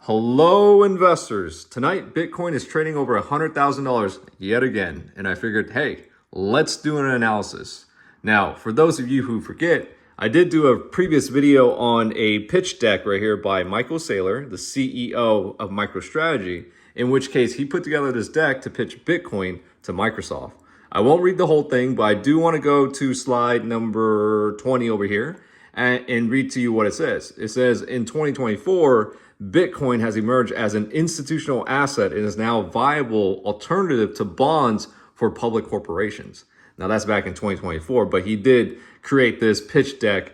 Hello, investors. Tonight, Bitcoin is trading over $100,000 yet again. And I figured, hey, let's do an analysis. Now, for those of you who forget, I did do a previous video on a pitch deck right here by Michael Saylor, the CEO of MicroStrategy, in which case he put together this deck to pitch Bitcoin to Microsoft. I won't read the whole thing, but I do want to go to slide number 20 over here and read to you what it says. It says, in 2024, Bitcoin has emerged as an institutional asset and is now a viable alternative to bonds for public corporations. Now, that's back in 2024, but he did create this pitch deck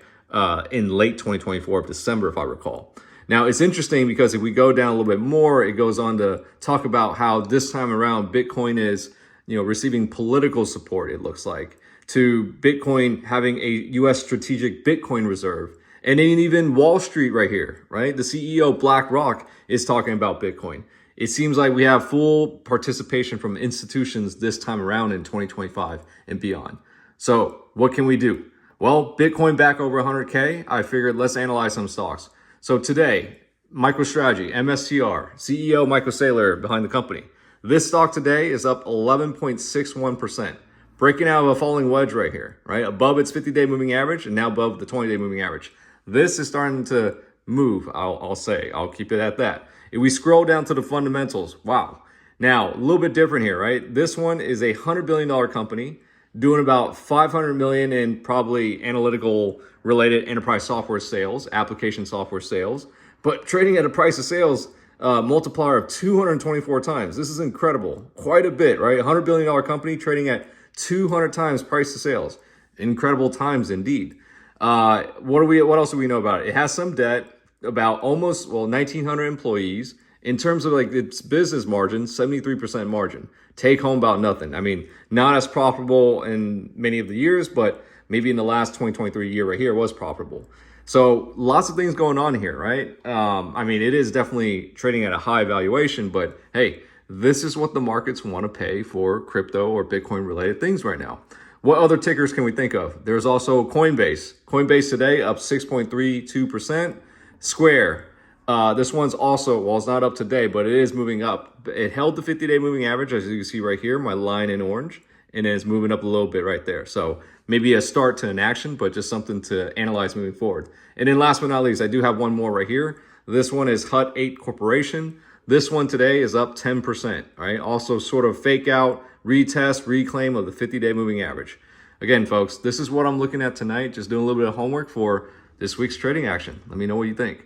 in late 2024, December, if I recall. Now, it's interesting because if we go down a little bit more, it goes on to talk about how this time around Bitcoin is, receiving political support, it looks like, to Bitcoin having a U.S. strategic Bitcoin reserve. And then even Wall Street right here, right? The CEO of BlackRock is talking about Bitcoin. It seems like we have full participation from institutions this time around in 2025 and beyond. So what can we do? Well, Bitcoin back over 100K. I figured let's analyze some stocks. So today, MicroStrategy, MSTR, CEO Michael Saylor behind the company. This stock today is up 11.61%. Breaking out of a falling wedge right here, right? Above its 50-day moving average and now above the 20-day moving average. This is starting to move, I'll say. I'll keep it at that. If we scroll down to the fundamentals, wow. Now, a little bit different here, right? This one is a $100 billion company doing about $500 million in probably analytical related enterprise software sales, application software sales, but trading at a price of sales multiplier of 224 times. This is incredible. Quite a bit, right? $100 billion company trading at 200 times price to sales. Incredible times indeed. What else do we know about it? It has some debt, about 1,900 employees. In terms of like its business margin, 73% margin. Take home about nothing. I mean, not as profitable in many of the years, but maybe in the last 2023 year right here was profitable. So lots of things going on here, right? It is definitely trading at a high valuation, but hey, this is what the markets want to pay for crypto or Bitcoin related things right now. What other tickers can we think of? There's also Coinbase. Coinbase today up 6.32%. Square. This one's also, well, it's not up today, but it is moving up. It held the 50-day moving average, as you can see right here, my line in orange, and it's moving up a little bit right there. So maybe a start to an action, but just something to analyze moving forward. And then last but not least, I do have one more right here. This one is Hut 8 Corporation. This one today is up 10%, right? Also sort of fake out, retest, reclaim of the 50-day moving average. Again, folks, this is what I'm looking at tonight. Just doing a little bit of homework for this week's trading action. Let me know what you think.